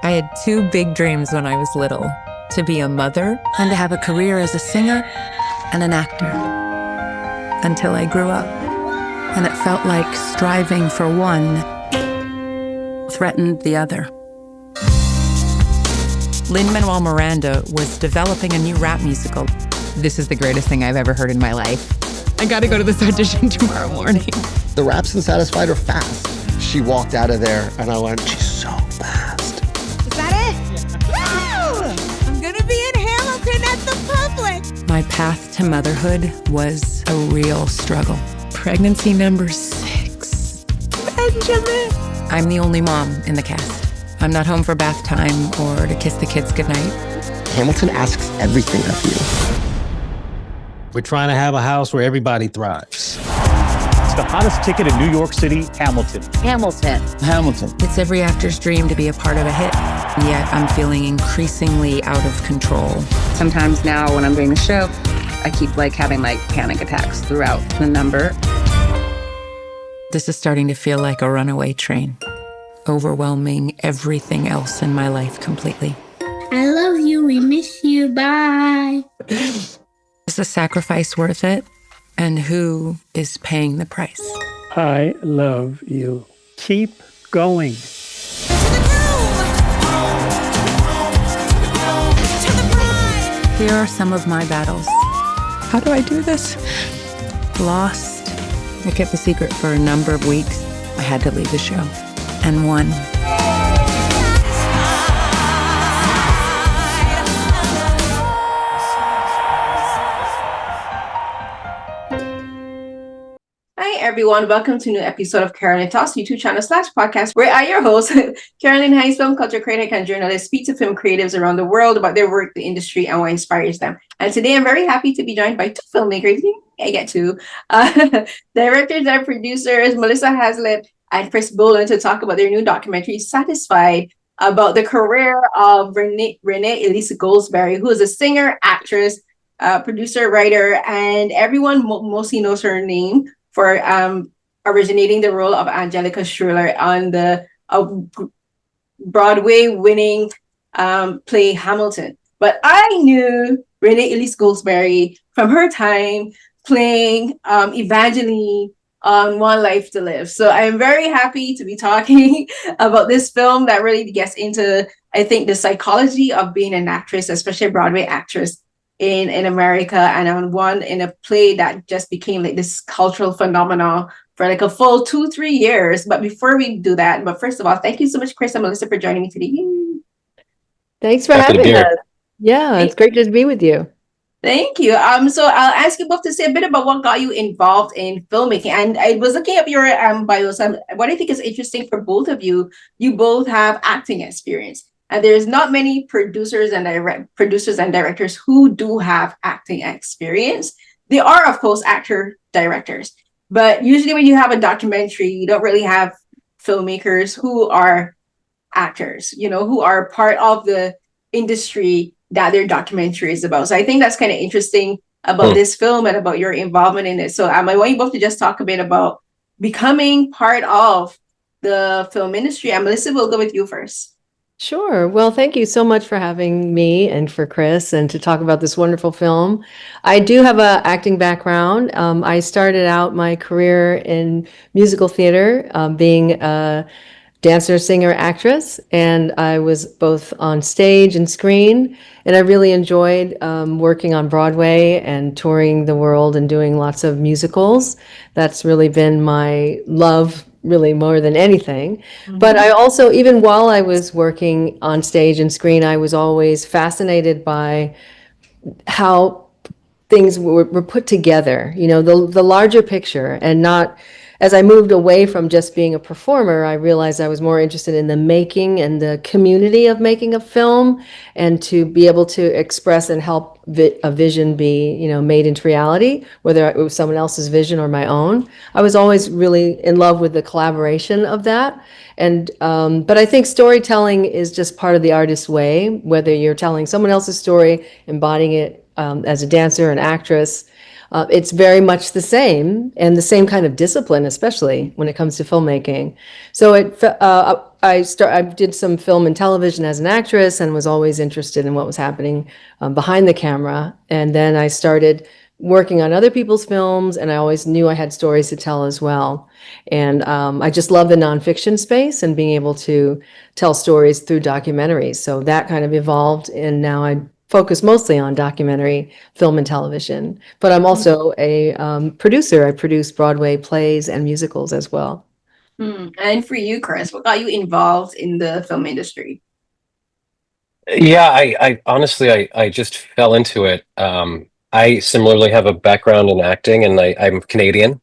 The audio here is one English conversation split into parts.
I had two big dreams when I was little, to be a mother and to have a career as a singer and an actor. Until I grew up, and it felt like striving for one threatened the other. Lin-Manuel Miranda was developing a new rap musical. This is the greatest thing I've ever heard in my life. I gotta go to this audition tomorrow morning. The raps and Satisfied are fast. She walked out of there and I went, she's so fast. Is that it? Woo! I'm gonna be in Hamilton at the Public. My path to motherhood was a real struggle. Pregnancy number 6. Benjamin! I'm the only mom in the cast. I'm not home for bath time or to kiss the kids goodnight. Hamilton asks everything of you. We're trying to have a house where everybody thrives. It's the hottest ticket in New York City, Hamilton. Hamilton. It's every actor's dream to be a part of a hit, yet I'm feeling increasingly out of control. Sometimes now when I'm doing the show, I keep having panic attacks throughout the number. This is starting to feel like a runaway train, overwhelming everything else in my life completely. I love you, we miss you, bye. Is the sacrifice worth it? And who is paying the price? I love you. Keep going. Here are some of my battles. How do I do this? Lost. I kept the secret for a number of weeks. I had to leave the show. And won. Everyone, welcome to a new episode of Carolyn Talks YouTube channel / podcast, where I, your host, Carolyn Hayes, film culture critic and journalist, speak to film creatives around the world about their work, the industry, and what inspires them. And today I'm very happy to be joined by two filmmakers. I get two directors and producers, Melissa Haizlip and Chris Bolan, to talk about their new documentary, Satisfied, about the career of Renée Elise Goldsberry, who is a singer, actress, producer, writer, and everyone mostly knows her name for originating the role of Angelica Schuyler on the Broadway winning play Hamilton. But I knew Renée Elise Goldsberry from her time playing Evangeline on One Life to Live. So I'm very happy to be talking about this film that really gets into, I think, the psychology of being an actress, especially a Broadway actress in America, and in a play that just became this cultural phenomenon for a full 2-3 years. But before we do that, first of all, thank you so much, Chris and Melissa, for joining me today. Thanks for having us. Yeah, it's great to be with you. Thank you. So I'll ask you both to say a bit about what got you involved in filmmaking. And I was looking up your bios, and what I think is interesting for both of you, you both have acting experience. And there's not many producers and directors who do have acting experience. They are, of course, actor-directors. But usually when you have a documentary, you don't really have filmmakers who are actors, who are part of the industry that their documentary is about. So I think that's kind of interesting about this film and about your involvement in it. So I want you both to just talk a bit about becoming part of the film industry. And Melissa, we'll go with you first. Sure. Well, thank you so much for having me and for Chris and to talk about this wonderful film. I do have an acting background. I started out my career in musical theater, being a dancer, singer, actress, and I was both on stage and screen. And I really enjoyed working on Broadway and touring the world and doing lots of musicals. That's really been my love, really more than anything. Mm-hmm. But I also, even while I was working on stage and screen, I was always fascinated by how things were put together, the larger picture, and not, as I moved away from just being a performer, I realized I was more interested in the making and the community of making a film, and to be able to express and help a vision be, made into reality, whether it was someone else's vision or my own. I was always really in love with the collaboration of that. And but I think storytelling is just part of the artist's way, whether you're telling someone else's story, embodying it as a dancer, an actress. It's very much the same, and the same kind of discipline, especially when it comes to filmmaking. So I did some film and television as an actress and was always interested in what was happening behind the camera. And then I started working on other people's films, and I always knew I had stories to tell as well. And I just love the nonfiction space and being able to tell stories through documentaries. So that kind of evolved, and now I focus mostly on documentary film and television. But I'm also a producer. I produce Broadway plays and musicals as well. And for you, Chris, what got you involved in the film industry? Yeah, I honestly, I just fell into it. I similarly have a background in acting, and I'm Canadian.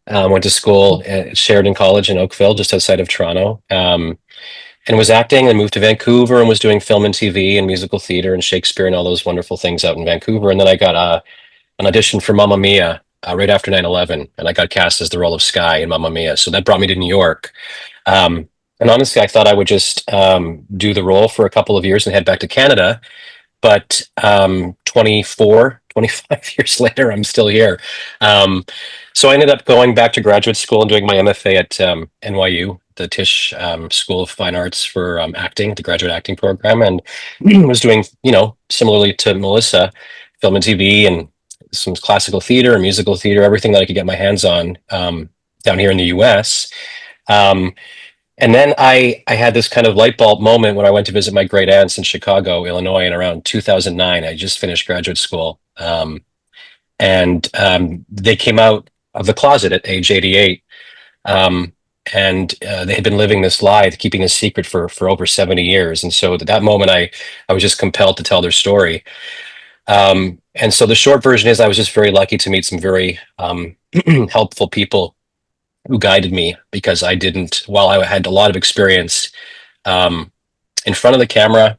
Went to school at Sheridan College in Oakville, just outside of Toronto, and was acting, and moved to Vancouver and was doing film and TV and musical theater and Shakespeare and all those wonderful things out in Vancouver. And then I got an audition for Mamma Mia right after 9/11, and I got cast as the role of Sky in Mamma Mia. So that brought me to New York. And honestly, I thought I would just do the role for a couple of years and head back to Canada. But 25 years later, I'm still here. So I ended up going back to graduate school and doing my MFA at NYU, the Tisch School of Fine Arts for acting, the graduate acting program, and was doing, similarly to Melissa, film and TV and some classical theater and musical theater, everything that I could get my hands on down here in the US. And then I had this kind of light bulb moment when I went to visit my great aunts in Chicago, Illinois, in around 2009. I just finished graduate school. And they came out of the closet at age 88. And they had been living this lie, keeping a secret for over 70 years. And so at that moment, I was just compelled to tell their story. And so the short version is I was just very lucky to meet some very helpful people who guided me, because while I had a lot of experience in front of the camera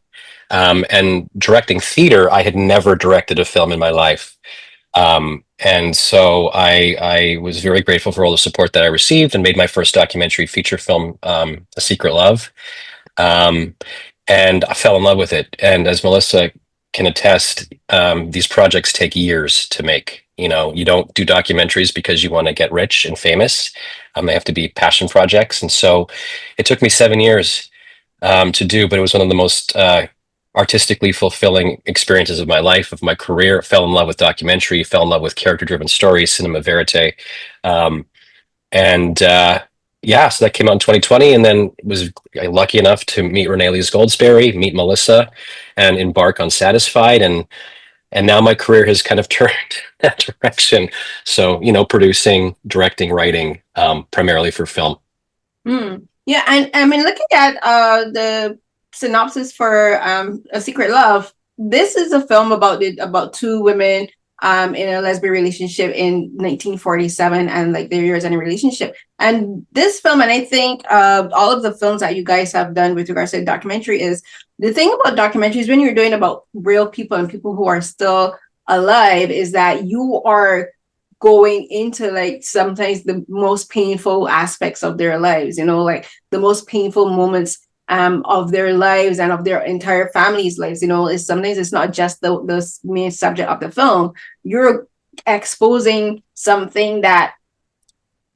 and directing theater, I had never directed a film in my life. And so I was very grateful for all the support that I received, and made my first documentary feature film, A Secret Love. And I fell in love with it. And as Melissa can attest, these projects take years to make. You don't do documentaries because you want to get rich and famous. They have to be passion projects. And so it took me 7 years to do, but it was one of the most artistically fulfilling experiences of my life, of my career. I fell in love with documentary, fell in love with character-driven stories, cinema verite. So that came out in 2020, and then was lucky enough to meet Renée Elise Goldsberry, meet Melissa, and embark on Satisfied. And now my career has kind of turned that direction. So, producing, directing, writing, primarily for film. Yeah, and I mean, looking at the synopsis for A Secret Love, this is a film about two women in a lesbian relationship in 1947, and like their years in a relationship. And this film, and I think all of the films that you guys have done with regards to documentary, is the thing about documentaries when you're doing about real people and people who are still alive, is that you are going into like sometimes the most painful aspects of their lives, like the most painful moments of their lives and of their entire family's lives. Is sometimes it's not just the main subject of the film. You're exposing something that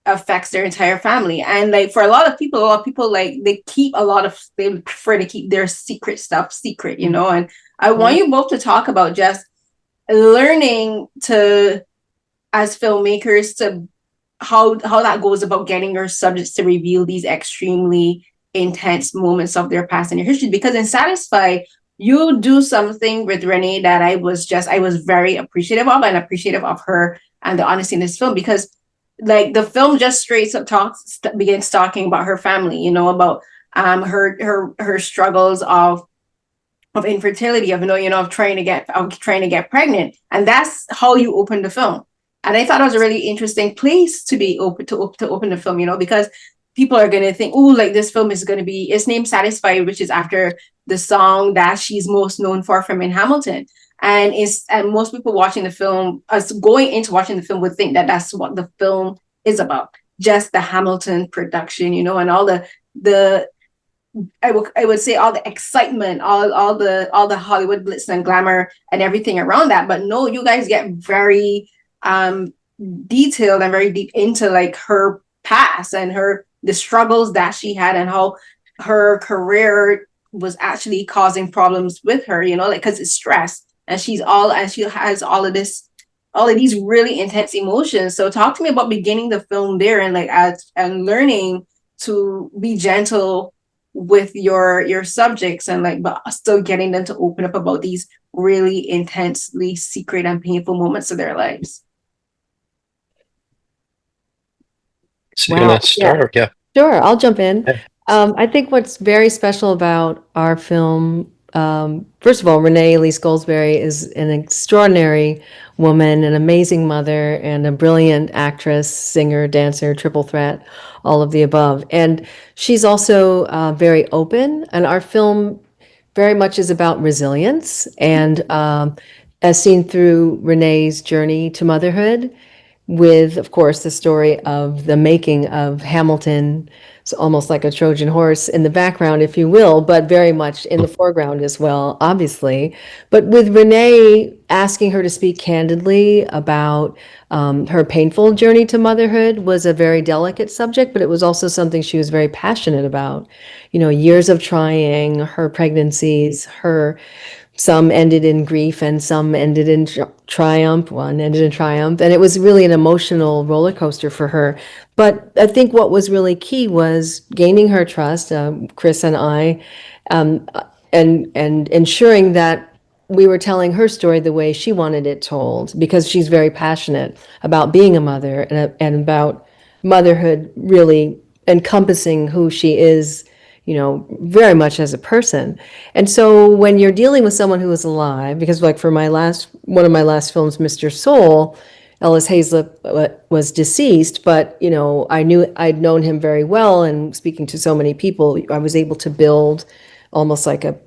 affects their entire family. And like for a lot of people like they prefer to keep their secret stuff secret, and I want you both to talk about just learning to, as filmmakers, to how that goes about getting your subjects to reveal these extremely intense moments of their past and their history. Because in Satisfied, you do something with Renée that I was very appreciative of, and appreciative of her and the honesty in this film, because like the film just straight up begins talking about her family, about her struggles of infertility, of trying to get pregnant, and that's how you open the film. And I thought it was a really interesting place to be open to open the film, because people are going to think, oh, like this film is going to be, it's named Satisfied, which is after the song that she's most known for from In Hamilton. And most people watching the film, going into watching the film, would think that that's what the film is about, just the Hamilton production, and all the I would say all the excitement, all the Hollywood glitz and glamour and everything around that. But no, you guys get very detailed and very deep into like her past and the struggles that she had, and how her career was actually causing problems with her, you know, like because it's stress and she has all of this, all of these really intense emotions. So talk to me about beginning the film there and like and learning to be gentle with your subjects and like but still getting them to open up about these really intensely secret and painful moments of their lives. So you're gonna start, or yeah? Sure, I'll jump in. Yeah. I think what's very special about our film, first of all, Renée Elise Goldsberry is an extraordinary woman, an amazing mother, and a brilliant actress, singer, dancer, triple threat, all of the above. And she's also very open, and our film very much is about resilience, and as seen through Renée's journey to motherhood, with, of course, the story of the making of Hamilton. It's almost like a Trojan horse in the background, if you will, but very much in the foreground as well, obviously. But with Renée asking her to speak candidly about her painful journey to motherhood was a very delicate subject, but it was also something she was very passionate about. You know, years of trying, her pregnancies, some ended in grief and some ended in triumph. One ended in triumph. And it was really an emotional roller coaster for her. But I think what was really key was gaining her trust, Chris and I, and ensuring that we were telling her story the way she wanted it told, because she's very passionate about being a mother and about motherhood really encompassing who she is, you know, very much as a person. And so when you're dealing with someone who is alive, because like for one of my last films, Mr. Soul, Ellis Haizlip was deceased, but, you know, I'd known him very well, and speaking to so many people, I was able to build almost like a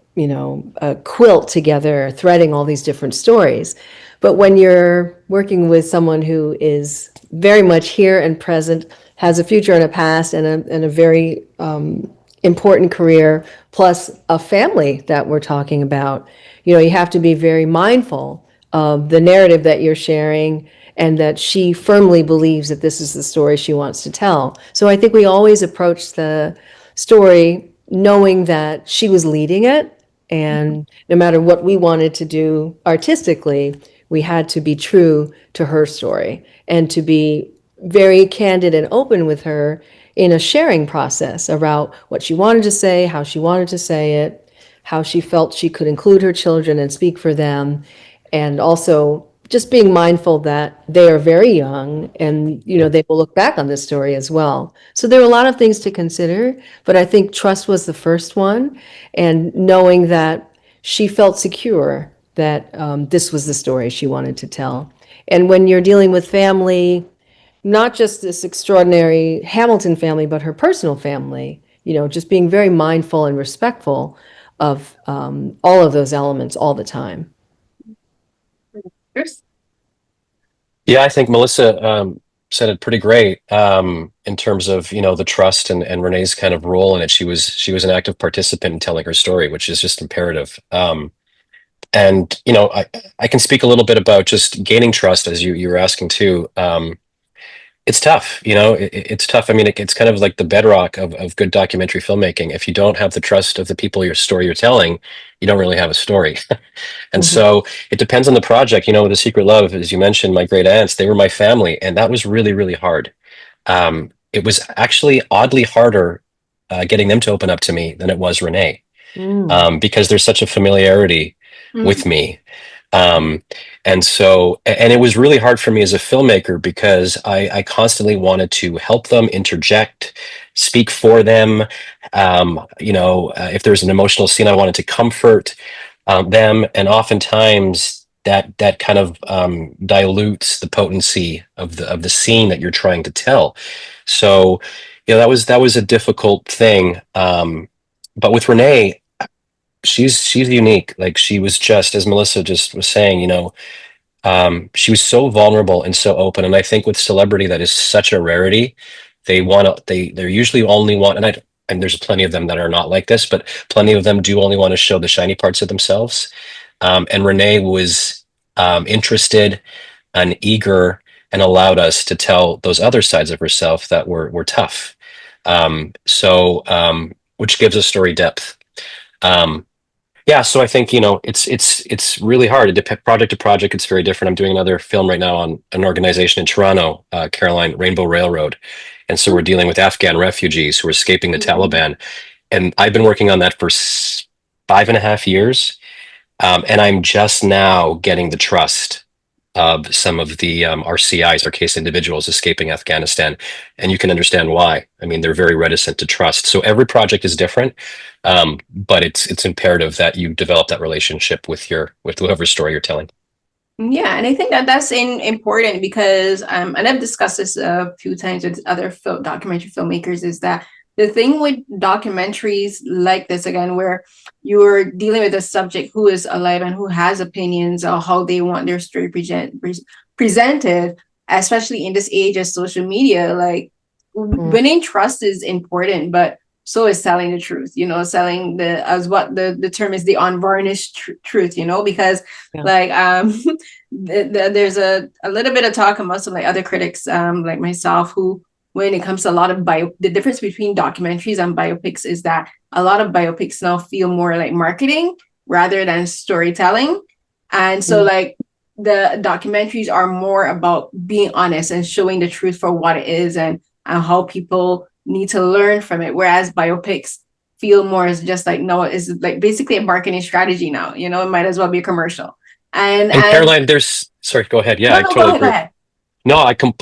quilt together, threading all these different stories. But when you're working with someone who is very much here and present, has a future and a past and a very important career, plus a family that we're talking about, you know, you have to be very mindful of the narrative that you're sharing, and that she firmly believes that this is the story she wants to tell. So I think we always approach the story knowing that she was leading it, and no matter what we wanted to do artistically, we had to be true to her story and to be very candid and open with her in a sharing process about what she wanted to say, how she wanted to say it, how she felt she could include her children and speak for them, and also just being mindful that they are very young and, you know, they will look back on this story as well. So there are a lot of things to consider, but I think trust was the first one, and knowing that she felt secure that this was the story she wanted to tell. And when you're dealing with family, not just this extraordinary Hamilton family, but her personal family, you know, just being very mindful and respectful of all of those elements all the time. Yeah, I think Melissa said it pretty great in terms of, you know, the trust and Renée's kind of role in it. She was an active participant in telling her story, which is just imperative. And you know, I can speak a little bit about just gaining trust, as you were asking too. It's tough, you know, it's tough. I mean, it's kind of like the bedrock of good documentary filmmaking. If you don't have the trust of the people your story you're telling, you don't really have a story. And so it depends on the project. You know, with The Secret Love, as you mentioned, my great aunts, they were my family, and that was really, really hard. It was actually oddly harder getting them to open up to me than it was Renée, because there's such a familiarity with me. And so, and it was really hard for me as a filmmaker because I constantly wanted to help them, interject, speak for them. You know, if there's an emotional scene, I wanted to comfort them. And oftentimes that kind of dilutes the potency of the scene that you're trying to tell. So, you know, that was a difficult thing. But with Renée, she's unique. Like, she was just, as Melissa just was saying, you know, she was so vulnerable and so open. And I think with celebrity, that is such a rarity. They're usually only want, and there's plenty of them that are not like this, but plenty of them do only want to show the shiny parts of themselves. And Renée was interested and eager and allowed us to tell those other sides of herself that were tough. So which gives a story depth. Yeah, so I think, it's really hard. Project to project, it's very different. I'm doing another film right now on an organization in Toronto, Carolyn, Rainbow Railroad. And so we're dealing with Afghan refugees who are escaping the Taliban. And I've been working on that for 5.5 years. And I'm just now getting the trust of some of the RCIs, our case individuals escaping Afghanistan. And you can understand why. I mean, they're very reticent to trust. So every project is different, but it's imperative that you develop that relationship with whoever's story you're telling. Yeah, and I think that that's important because, and I've discussed this a few times with other documentary filmmakers, is that the thing with documentaries like this, again, where you're dealing with a subject who is alive and who has opinions on how they want their story presented, especially in this age of social media, like winning trust is important, but so is telling the truth, selling as what the term is, the unvarnished truth, because there's a little bit of talk amongst some like other critics, like myself, who, when it comes to a lot of the difference between documentaries and biopics is that a lot of biopics now feel more like marketing rather than storytelling. And so like the documentaries are more about being honest and showing the truth for what it is and how people need to learn from it. Whereas biopics feel more as just like, no, it's like basically a marketing strategy now, it might as well be a commercial. And Caroline, sorry, go ahead. Yeah, I totally agree. Go ahead. No,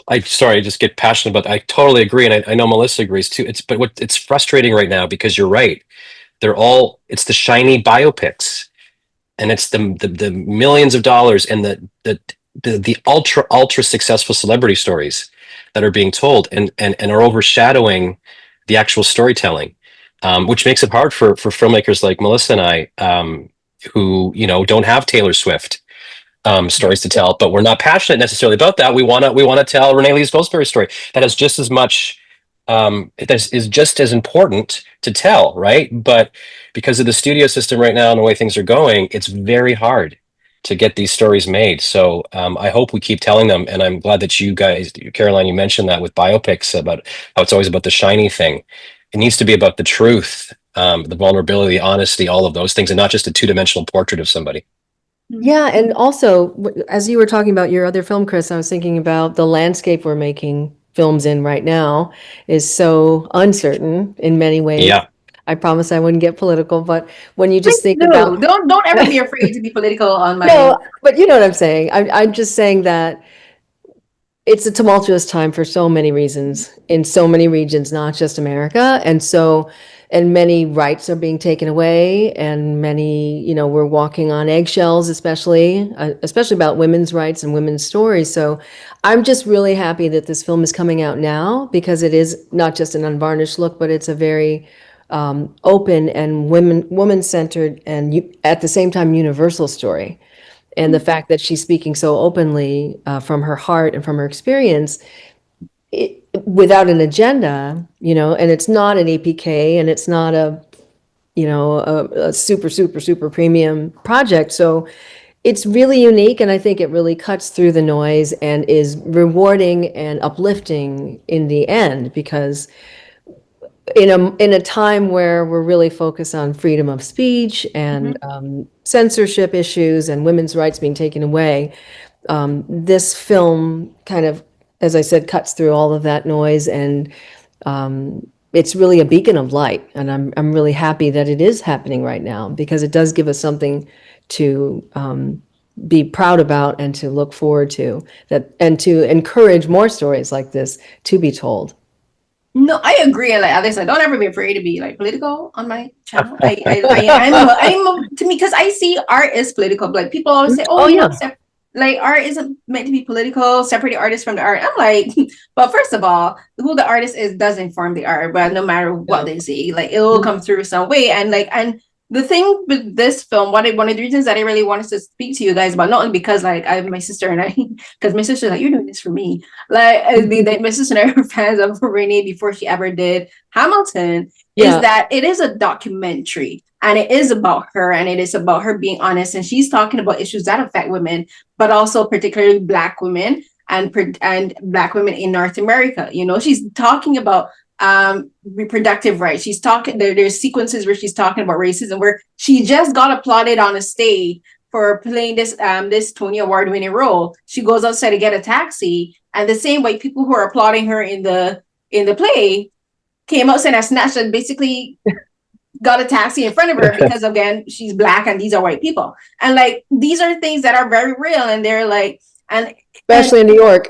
I sorry, I just get passionate about that. I totally agree. And I know Melissa agrees too. It's frustrating right now because you're right. It's the shiny biopics and it's the millions of dollars and the ultra successful celebrity stories that are being told and are overshadowing the actual storytelling, which makes it hard for filmmakers like Melissa and I, who, don't have Taylor Swift stories to tell, but we're not passionate necessarily about that. We want to tell Renée Elise Goldsberry's story that has just as much, is just as important to tell, right? But because of the studio system right now and the way things are going, it's very hard to get these stories made. So I hope we keep telling them. And I'm glad that you guys, Caroline, you mentioned that with biopics about how it's always about the shiny thing. It needs to be about the truth, the vulnerability, honesty, all of those things, and not just a two-dimensional portrait of somebody. Yeah, and also, as you were talking about your other film, Chris, I was thinking about the landscape we're making films in right now is so uncertain in many ways. Yeah. I promise I wouldn't get political, but when you just think about... Don't ever be afraid to be political on my... No, but you know what I'm saying. I'm just saying that it's a tumultuous time for so many reasons in so many regions, not just America. And many rights are being taken away, and many, we're walking on eggshells, especially about women's rights and women's stories. So I'm just really happy that this film is coming out now, because it is not just an unvarnished look, but it's a very open and woman-centered and at the same time universal story. And the fact that she's speaking so openly from her heart and from her experience, without an agenda, and it's not an APK and it's not a super premium project. So it's really unique. And I think it really cuts through the noise and is rewarding and uplifting in the end, because in a time where we're really focused on freedom of speech and censorship issues and women's rights being taken away, this film kind of, as I said, cuts through all of that noise, and it's really a beacon of light. And I'm really happy that it is happening right now, because it does give us something to be proud about and to look forward to, and to encourage more stories like this to be told. No, I agree. And like Alex said, don't ever be afraid to be like political on my channel. I'm to me, because I see art is political. Like people always say, like art isn't meant to be political, separate the artist from the art. I'm like, but first of all, who the artist is does inform the art, but no matter what they say, like it will come through some way. And the thing with this film, one of the reasons that I really wanted to speak to you guys about, not only because like I have my sister and because my sister's like, you're doing this for me. Like my sister and I were fans of Renée before she ever did Hamilton, is that it is a documentary. And it is about her, and it is about her being honest. And she's talking about issues that affect women, but also particularly Black women and Black women in North America. She's talking about reproductive rights. She's talking there's sequences where she's talking about racism, where she just got applauded on a stage for playing this Tony Award winning role. She goes outside to get a taxi, and the same white people who are applauding her in the play came outside and snatched and basically got a taxi in front of her because again she's Black and these are white people. And like these are things that are very real, and they're like, and especially in New York.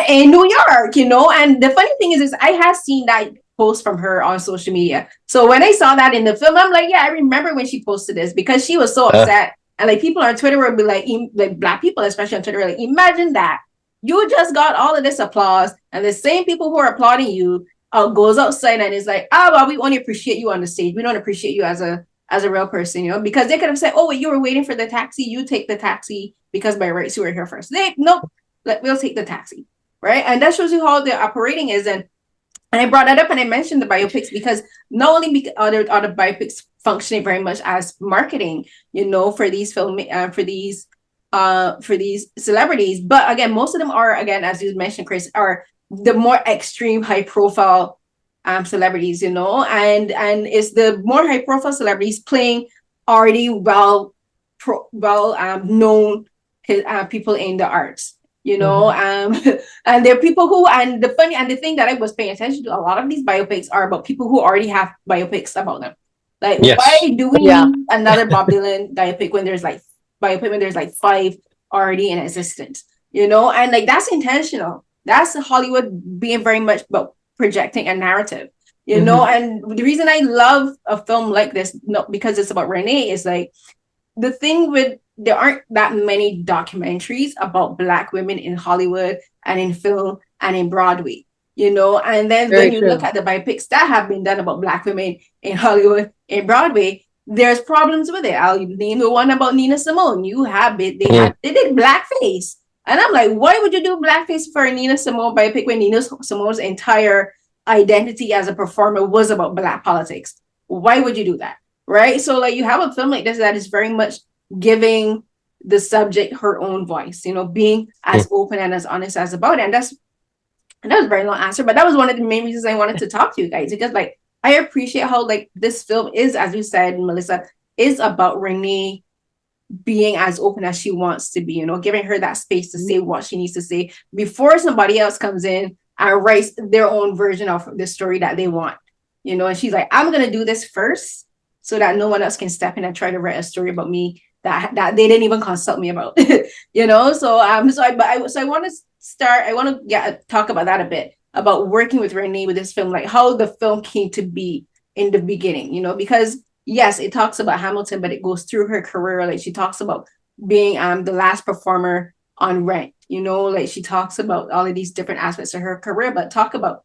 In New York, and the funny thing is I have seen that post from her on social media. So when I saw that in the film, I'm like, yeah, I remember when she posted this, because she was so upset. And like people on Twitter would be like Black people, especially on Twitter, like, imagine that you just got all of this applause, and the same people who are applauding you goes outside and is like, oh, well, we only appreciate you on the stage. We don't appreciate you as a real person, because they could have said, oh, wait, you were waiting for the taxi. You take the taxi because by rights you were here first. Nope, we'll take the taxi, right? And that shows you how the operating is. And I brought that up and I mentioned the biopics because not only are the biopics functioning very much as marketing, for these for these celebrities, but again, most of them are, again, as you mentioned, Chris, are the more extreme, high profile celebrities, and it's the more high profile celebrities playing already well known people in the arts, and there are people who, and the thing that I was paying attention to, a lot of these biopics are about people who already have biopics about them. Like, why do we need another Bob Dylan biopic when there's like 5 already in existence, and like that's intentional. That's Hollywood being very much about projecting a narrative, and the reason I love a film like this, not because it's about Renée, is like the thing with, there aren't that many documentaries about Black women in Hollywood and in film and in Broadway, and then when you look at the biopics that have been done about Black women in Hollywood and Broadway, there's problems with it. I'll name the one about Nina Simone. They did blackface. And I'm like, why would you do blackface for a Nina Simone biopic when Nina Simone's entire identity as a performer was about Black politics? Why would you do that? Right? So like you have a film like this that is very much giving the subject her own voice, being as open and as honest as about it. And that was a very long answer, but that was one of the main reasons I wanted to talk to you guys, because like I appreciate how like this film is, as you said, Melissa, is about Renée being as open as she wants to be, giving her that space to say what she needs to say before somebody else comes in and writes their own version of the story that they want, and she's like, I'm going to do this first so that no one else can step in and try to write a story about me that they didn't even consult me about, so I want to talk about that a bit, about working with Renée with this film, like how the film came to be in the beginning, because yes, it talks about Hamilton, but it goes through her career. Like she talks about being the last performer on Rent, like she talks about all of these different aspects of her career, but talk about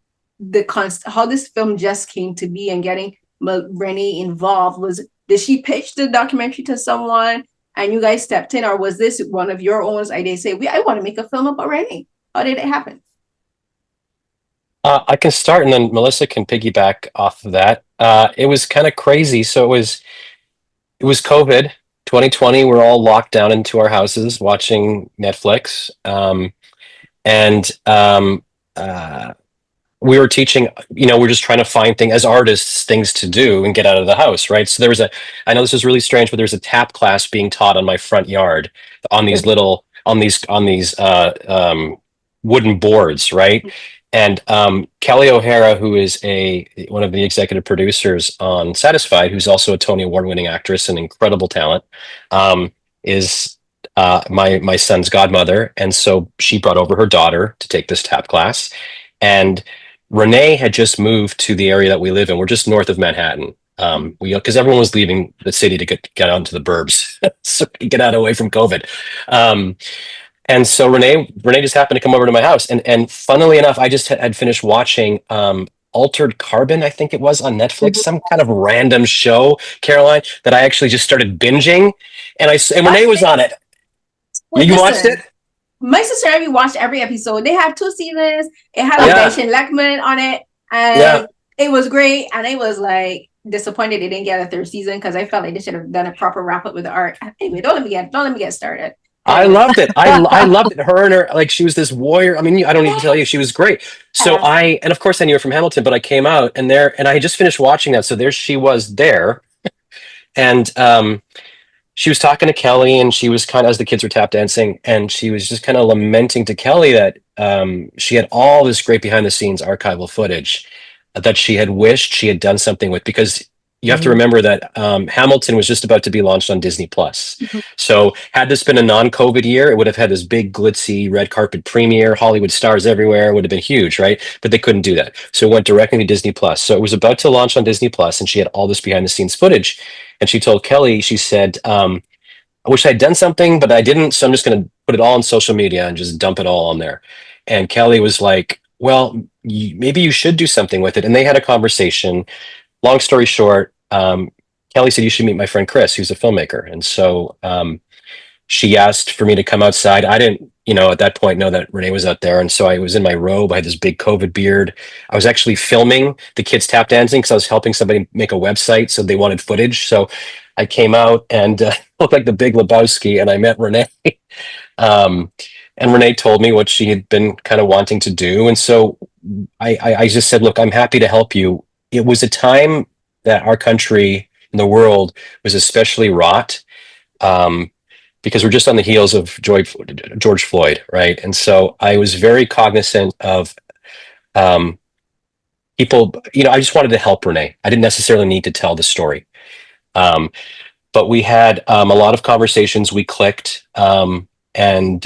how this film just came to be and getting Renée involved. Did she pitch the documentary to someone and you guys stepped in, or was this one of your own ideas? I want to make a film about Renée. How did it happen? I can start, and then Melissa can piggyback off of that. It was kind of crazy. So it was COVID 2020. We're all locked down into our houses watching Netflix, we were teaching. We're just trying to find things to do and get out of the house, right? So I know this is really strange, but there's a tap class being taught on my front yard on these wooden boards, right? And Kelly O'Hara, who is one of the executive producers on Satisfied, who's also a Tony Award-winning actress and incredible talent, is my son's godmother. And so she brought over her daughter to take this tap class. And Renée had just moved to the area that we live in. We're just north of Manhattan. Because everyone was leaving the city to get out into the burbs, so we get out away from COVID. And so Renée just happened to come over to my house, and funnily enough, I just had finished watching Altered Carbon, I think it was, on Netflix, some kind of random show, Caroline, that I actually just started binging, and Renée was on it. You watched it? My sister and I watched every episode. They have 2 seasons. It had Dashin Leckman on it, and it was great. And I was like disappointed they didn't get a 3rd season because I felt like they should have done a proper wrap up with the art. Anyway, don't let me get started. I loved it. I loved it. Her and her, like, she was this warrior. I mean, I don't need to tell you, she was great. So and of course I knew her from Hamilton, but I came out and I had just finished watching that. So there she was there. And she was talking to Kelly, and she was kind of, as the kids were tap dancing, and she was just kind of lamenting to Kelly that she had all this great behind the scenes archival footage that she had wished she had done something with, because you have to remember that Hamilton was just about to be launched on Disney Plus. So had this been a non-COVID year, it would have had this big glitzy red carpet premiere, Hollywood stars everywhere, it would have been huge, right? But they couldn't do that. So it went directly to Disney Plus. So it was about to launch on Disney Plus, and she had all this behind the scenes footage. And she told Kelly, she said, I wish I'd done something, but I didn't. So I'm just going to put it all on social media and just dump it all on there. And Kelly was like, well, maybe you should do something with it. And they had a conversation. Long story short, Kelly said, you should meet my friend Chris, who's a filmmaker. And so she asked for me to come outside. I didn't, at that point know that Renee was out there. And so I was in my robe. I had this big COVID beard. I was actually filming the kids tap dancing because I was helping somebody make a website. So they wanted footage. So I came out and looked like the Big Lebowski, and I met Renee. And Renee told me what she had been kind of wanting to do. And so I just said, look, I'm happy to help you. It was a time that our country and the world was especially wrought, because we're just on the heels of George Floyd, right? And so I was very cognizant of people, I just wanted to help Renee. I didn't necessarily need to tell the story. But we had a lot of conversations. We clicked, and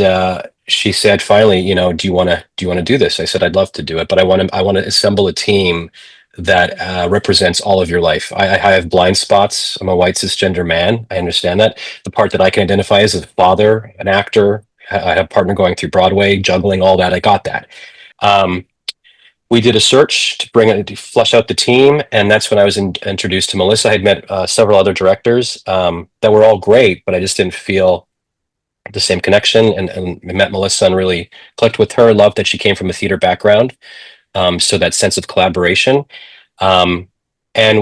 she said, finally, do you want to do this? I said, I'd love to do it, but I want to assemble a team that represents all of your life. I have blind spots. I'm a white cisgender man. I understand that. The part that I can identify as a father, an actor, I have a partner going through Broadway, juggling, all that. I got that. We did a search to flesh out the team, and that's when I was introduced to Melissa. I had met several other directors that were all great, but I just didn't feel the same connection. And met Melissa and really clicked with her. Loved that she came from a theater background, so that sense of collaboration. And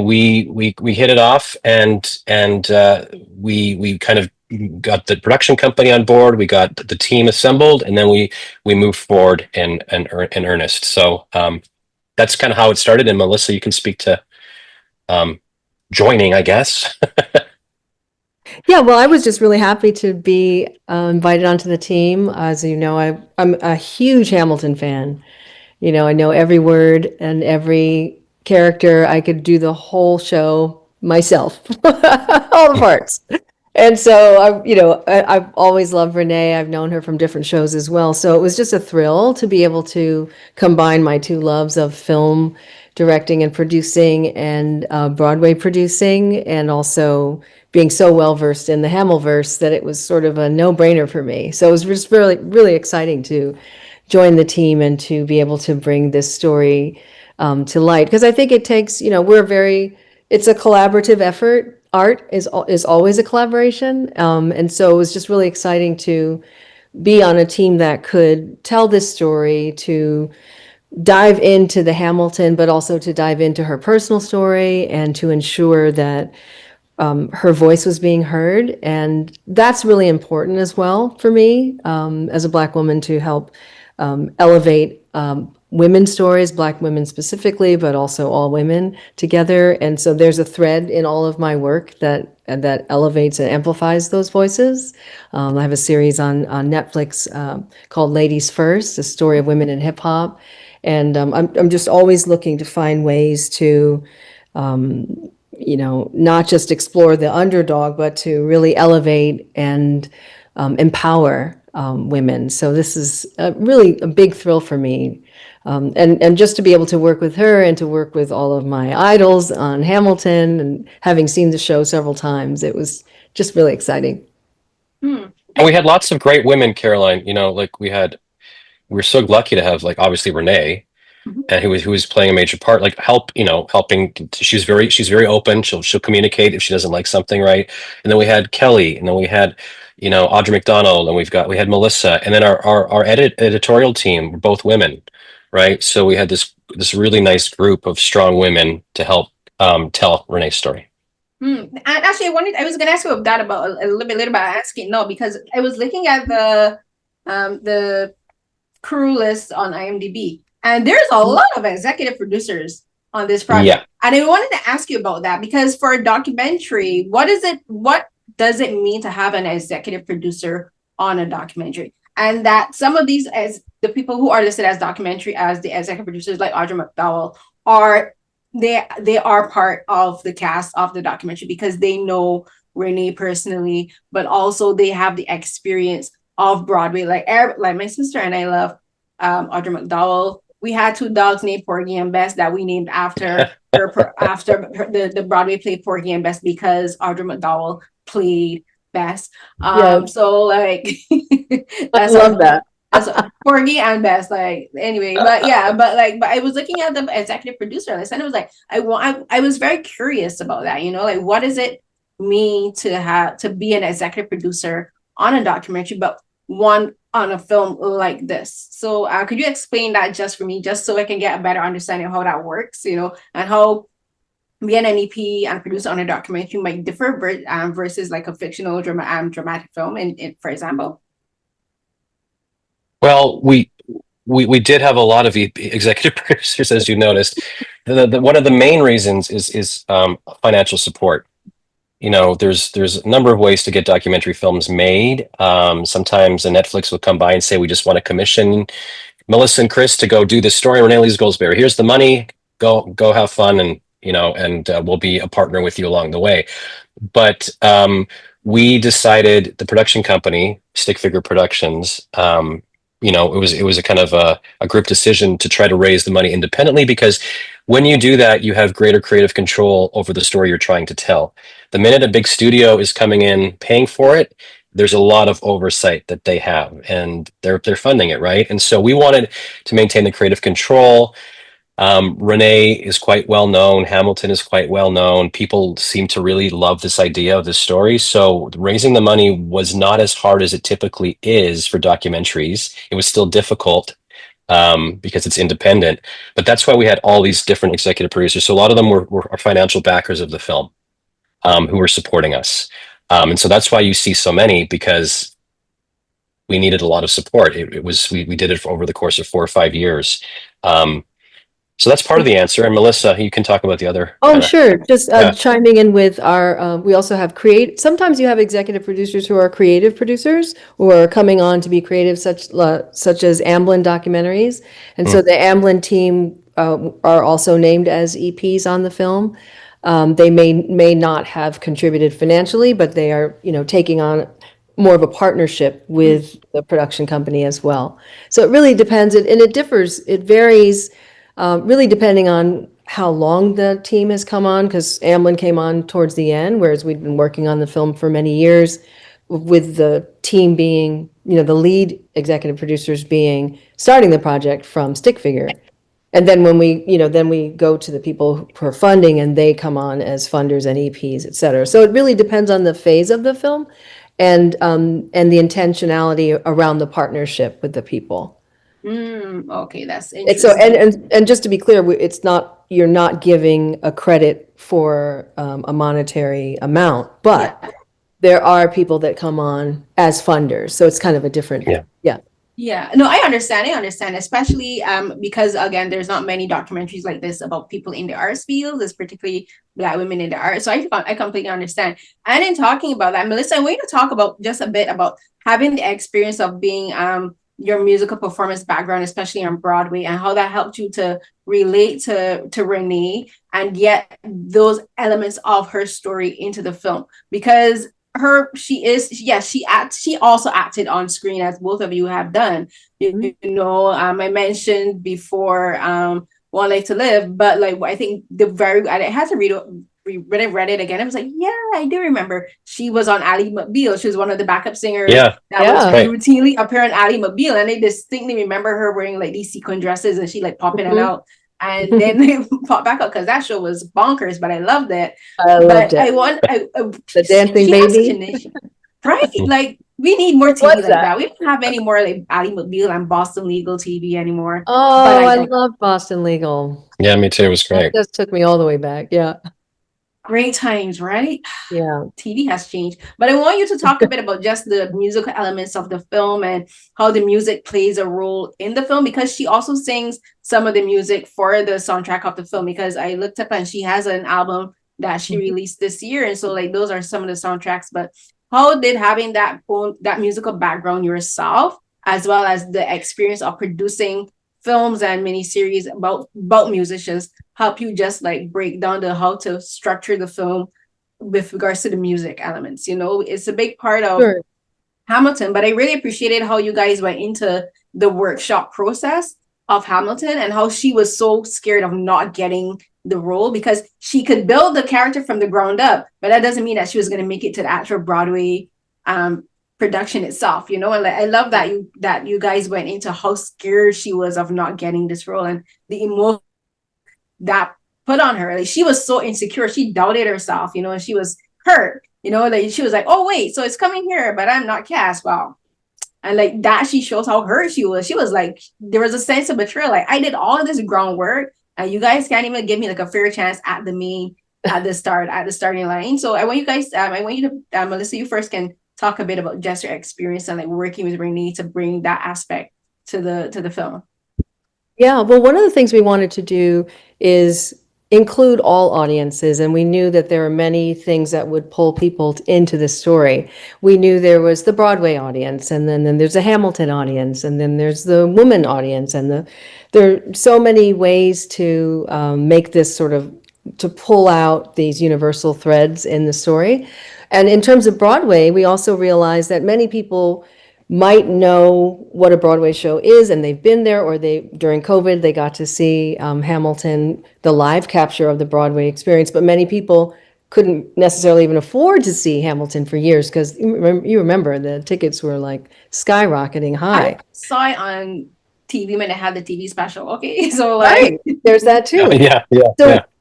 we hit it off, and we kind of got the production company on board. We got the team assembled, and then we moved forward in earnest. So that's kind of how it started. And Melissa, you can speak to joining, I guess. Yeah, well, I was just really happy to be invited onto the team. As you know, I'm a huge Hamilton fan. I know every word and every character. I could do the whole show myself, all the parts. And so, I've always loved Renee. I've known her from different shows as well. So it was just a thrill to be able to combine my two loves of film directing and producing, and Broadway producing, and also being so well versed in the Hamilverse that it was sort of a no-brainer for me. So it was just really, really exciting to join the team and to be able to bring this story to light. Because I think it takes, it's a collaborative effort. Art is always a collaboration. And so it was just really exciting to be on a team that could tell this story, to dive into the Hamilton, but also to dive into her personal story, and to ensure that her voice was being heard. And that's really important as well for me, as a Black woman, to help elevate women's stories, Black women specifically, but also all women together. And so there's a thread in all of my work that elevates and amplifies those voices. I have a series on Netflix called Ladies First, a story of women in hip hop. And I'm just always looking to find ways to, not just explore the underdog, but to really elevate and empower women. So this is really a big thrill for me. And just to be able to work with her and to work with all of my idols on Hamilton, and having seen the show several times, it was just really exciting. And we had lots of great women, Caroline. We were so lucky to have, obviously Renee, and who was playing a major part, helping. She's very open. She'll communicate if she doesn't like something, right? And then we had Kelly, and then we had Audrey McDonald, and we had Melissa, and then our editorial team were both women, right? So we had this really nice group of strong women to help tell Renee's story. And actually, I was going to ask you about that about a little bit later, but I'm asking no, because I was looking at the crew list on IMDb, and there's a lot of executive producers on this project. Yeah. And I wanted to ask you about that, because for a documentary, what does it mean to have an executive producer on a documentary? And that some of these, as the people who are listed as documentary as the executive producers, like Audra McDowell, they are part of the cast of the documentary because they know Renée personally, but also they have the experience of Broadway. Like my sister and I love Audra McDowell. We had 2 dogs named Porgy and Bess that we named after the Broadway play Porgy and Bess, because Audra McDowell played Bess. So like I love that. That's Porgy and Bess, like, anyway, but I was looking at the executive producer list, and it was like, I was very curious about that, like, what does it mean to be an executive producer on a documentary, but one on a film like this? So could you explain that just for me, just so I can get a better understanding of how that works, and how being an EP and producer on a documentary might differ versus like a fictional dramatic film, for example? Well, we did have a lot of executive producers, as you noticed. One of the main reasons is financial support. There's a number of ways to get documentary films made. Sometimes a Netflix will come by and say, we just want to commission Melissa and Chris to go do this story. Renée Elise Goldsberry, here's the money. Go have fun, and we'll be a partner with you along the way. But we decided, the production company, Stick Figure Productions, it was a kind of a group decision to try to raise the money independently, because when you do that, you have greater creative control over the story you're trying to tell. The minute a big studio is coming in paying for it, there's a lot of oversight that they have, and they're funding it, right? And so we wanted to maintain the creative control. Renée is quite well known. Hamilton is quite well known. People seem to really love this idea of this story. So raising the money was not as hard as it typically is for documentaries. It was still difficult because it's independent. But that's why we had all these different executive producers. So a lot of them were our financial backers of the film, who were supporting us. And so that's why you see so many, because we needed a lot of support. We did it for over the course of 4 or 5 years. So that's part of the answer. And Melissa, you can talk about the other. Sure. Just chiming in with our, we also have sometimes you have executive producers who are creative producers who are coming on to be creative, such as Amblin Documentaries. And so the Amblin team are also named as EPs on the film. They may not have contributed financially, but they are, taking on more of a partnership with the production company as well. So it really depends, and it differs, it varies, really depending on how long the team has come on, because Amblin came on towards the end, whereas we'd been working on the film for many years, with the team being, the lead executive producers starting the project from Stick Figure. And then when we go to the people who are funding, and they come on as funders and EPs, et cetera. So it really depends on the phase of the film and the intentionality around the partnership with the people. Okay, that's interesting. So and just to be clear, you're not giving a credit for a monetary amount, but there are people that come on as funders, so it's kind of a different. Yeah, no, I understand, especially because, again, there's not many documentaries like this about people in the arts field, it's particularly Black women in the arts. So I completely understand. And in talking about that, Melissa, I want you to talk about just a bit about having the experience of being your musical performance background, especially on Broadway, and how that helped you to relate to Renée and get those elements of her story into the film. Because she also acted on screen, as both of you have done. I mentioned before One Life to Live, but like I think I had to read it again. I was like, yeah, I do remember she was on Ally McBeal. She was one of the backup singers that was routinely appear on Ally McBeal, and I distinctly remember her wearing like these sequin dresses, and she like popping it out. And then they pop back up, because that show was bonkers, but I loved it. I loved it. The dancing baby. Right? Like, we need more TV like that. We don't have any more like Ally McBeal and Boston Legal TV anymore. Oh, I love Boston Legal. Yeah, me too. It was great. That just took me all the way back. Yeah. Great times, right? Yeah. TV has changed. But I want you to talk a bit about just the musical elements of the film and how the music plays a role in the film, because she also sings some of the music for the soundtrack of the film, because I looked up and she has an album that she released this year. And so like those are some of the soundtracks. But how did having that musical background yourself, as well as the experience of producing films and miniseries about musicians, help you just like break down the how to structure the film with regards to the music elements? You know, it's a big part of Sure. Hamilton, but I really appreciated how you guys went into the workshop process of Hamilton and how she was so scared of not getting the role, because she could build the character from the ground up, but that doesn't mean that she was going to make it to the actual Broadway production itself, you know. And like, I love that you guys went into how scared she was of not getting this role and the emotion that put on her. Like she was so insecure, she doubted herself, you know, and she was hurt, you know, like she was like, oh wait, so it's coming here, but I'm not cast. Wow. And like that, she shows how hurt she was. She was like, there was a sense of betrayal. Like I did all of this groundwork and you guys can't even give me like a fair chance at the starting line. So I want you guys, I want you to, Melissa, you first can talk a bit about just your experience and like working with Renée to bring that aspect to the film. Yeah, well, one of the things we wanted to do is include all audiences, and we knew that there are many things that would pull people into the story. We knew there was the Broadway audience, and then there's a Hamilton audience, and then there's the woman audience, and there are so many ways to make this sort of, to pull out these universal threads in the story. And in terms of Broadway, we also realized that many people might know what a Broadway show is, and they've been there, or during COVID, they got to see Hamilton, the live capture of the Broadway experience. But many people couldn't necessarily even afford to see Hamilton for years, because you remember the tickets were like skyrocketing high. I saw it on TV when they had the TV special. Okay, so like there's that too. Yeah.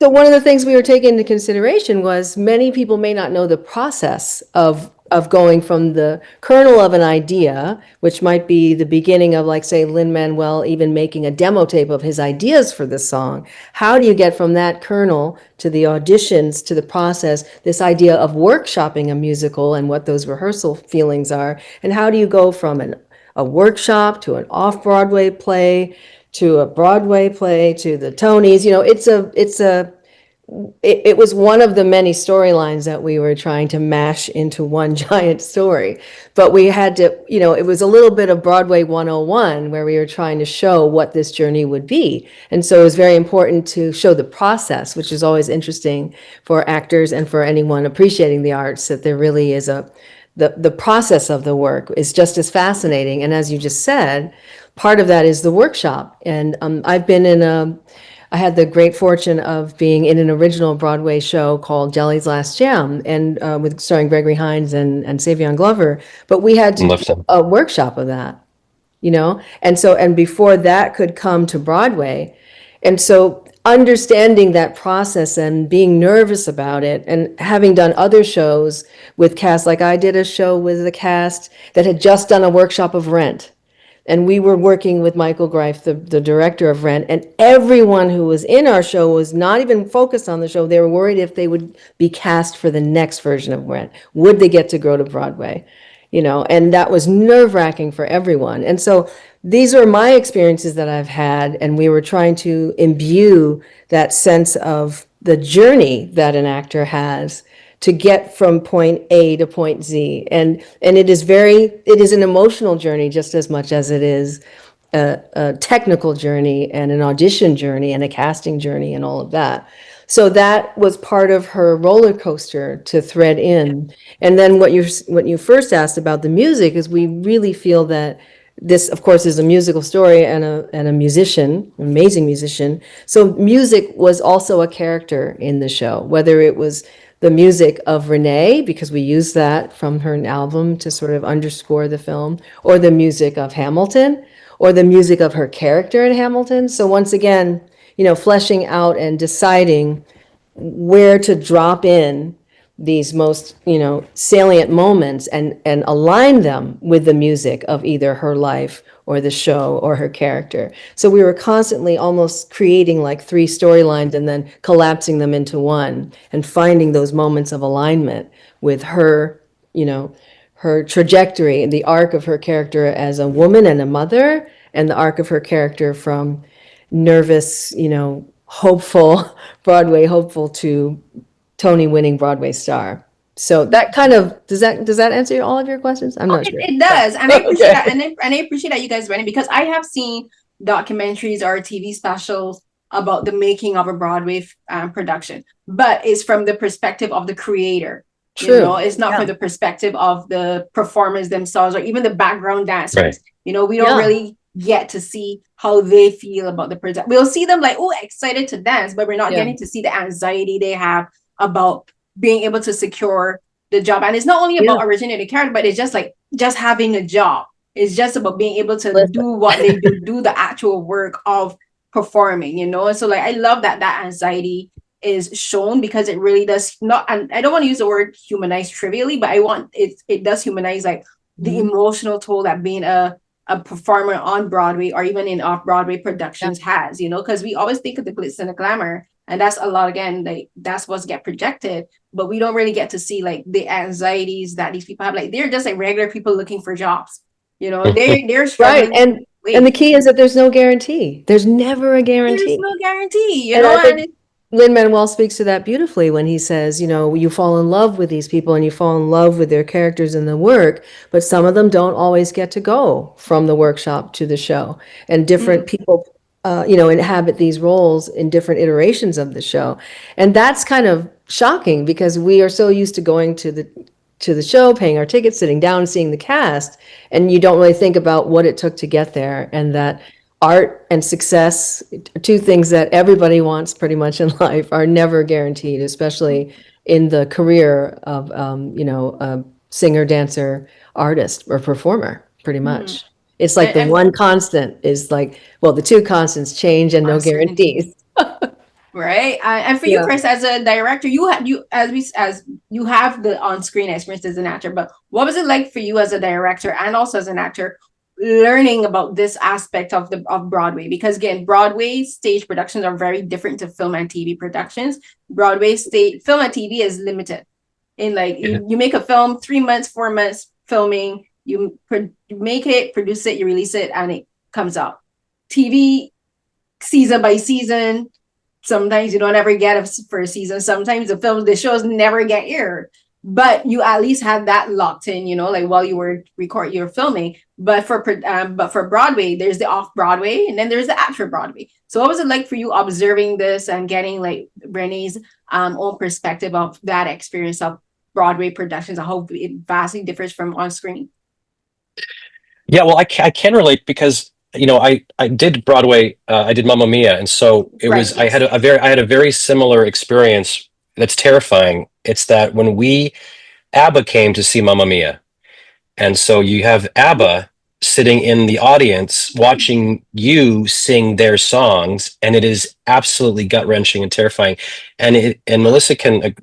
So one of the things we were taking into consideration was many people may not know the process of going from the kernel of an idea, which might be the beginning of, like, say, Lin-Manuel even making a demo tape of his ideas for this song. How do you get from that kernel to the auditions, to the process, this idea of workshopping a musical and what those rehearsal feelings are? And how do you go from a workshop to an off-Broadway play to a Broadway play to the Tonys? You know, it was one of the many storylines that we were trying to mash into one giant story. But we had to, you know, it was a little bit of Broadway 101, where we were trying to show what this journey would be. And so it was very important to show the process, which is always interesting for actors and for anyone appreciating the arts, that there really is the process of the work is just as fascinating. And as you just said, part of that is the workshop. And I had the great fortune of being in an original Broadway show called Jelly's Last Jam, and with starring Gregory Hines and Savion Glover. But we had to do a workshop of that, you know? And before that could come to Broadway. And so understanding that process and being nervous about it, and having done other shows with cast, like I did a show with the cast that had just done a workshop of Rent. And we were working with Michael Greif, the director of Rent, and everyone who was in our show was not even focused on the show. They were worried if they would be cast for the next version of Rent. Would they get to go to Broadway? You know, and that was nerve-wracking for everyone. And so these are my experiences that I've had, and we were trying to imbue that sense of the journey that an actor has to get from point A to point Z. And it is an emotional journey just as much as it is a technical journey and an audition journey and a casting journey and all of that. So that was part of her roller coaster to thread in. And then what you first asked about the music is, we really feel that this, of course, is a musical story and a musician, an amazing musician. So music was also a character in the show, whether it was the music of Renée, because we used that from her album to sort of underscore the film, or the music of Hamilton, or the music of her character in Hamilton. So once again, you know, fleshing out and deciding where to drop in these most, salient moments and align them with the music of either her life or the show or her character. So we were constantly almost creating like 3 storylines and then collapsing them into one and finding those moments of alignment with her, her trajectory and the arc of her character as a woman and a mother, and the arc of her character from nervous, hopeful, Broadway hopeful to Tony winning Broadway star. So that kind of, does that answer all of your questions? I'm not sure. It does. And I appreciate that. And I appreciate that you guys read it, because I have seen documentaries or TV specials about the making of a Broadway production, but it's from the perspective of the creator. True. It's not from the perspective of the performers themselves or even the background dancers. Right. We don't really get to see how they feel about the production. We'll see them like, oh, excited to dance, but we're not getting to see the anxiety they have about being able to secure the job. And it's not only about originating character, but it's just having a job. It's just about being able to do what they do the actual work of performing, And so I love that anxiety is shown, because it really does not, and I don't want to use the word humanize trivially, but it does humanize the emotional toll that being a performer on Broadway or even in off-Broadway productions has, because we always think of the glitz and the glamour, and that's a lot, again, that's what's get projected, but we don't really get to see the anxieties that these people have. They're just regular people looking for jobs, they're struggling. Right. And the key is that there's no guarantee. There's never a guarantee. There's no guarantee, and Lin-Manuel speaks to that beautifully when he says, you fall in love with these people and you fall in love with their characters and the work, but some of them don't always get to go from the workshop to the show. And different people, inhabit these roles in different iterations of the show. And that's kind of shocking, because we are so used to going to the show, paying our tickets, sitting down, seeing the cast, and you don't really think about what it took to get there, and that art and success, 2 things that everybody wants pretty much in life, are never guaranteed, especially in the career of, a singer, dancer, artist, or performer, pretty much. It's the one constant is the 2 constants: change and no guarantees. Right. And for you, Chris, as a director, you have the on-screen experience as an actor, but what was it like for you as a director and also as an actor, learning about this aspect of Broadway? Because again, Broadway stage productions are very different to film and TV productions. Broadway film and TV is limited in you make a film, 3 months, 4 months filming, you make it, produce it, you release it, and it comes out. TV, season by season. Sometimes you don't ever get a first season. Sometimes the shows never get aired. But you at least had that locked in, while you were you're filming. But for Broadway, there's the off Broadway, and then there's the after Broadway. So what was it like for you observing this and getting Renée's own perspective of that experience of Broadway productions and how it vastly differs from on screen? Yeah, well, I can relate, because I did Broadway. I did Mamma Mia, and so it was. Yes. I had a very similar experience. That's terrifying. It's that when ABBA came to see Mamma Mia, and so you have ABBA sitting in the audience watching you sing their songs, and it is absolutely gut-wrenching and terrifying. And Melissa can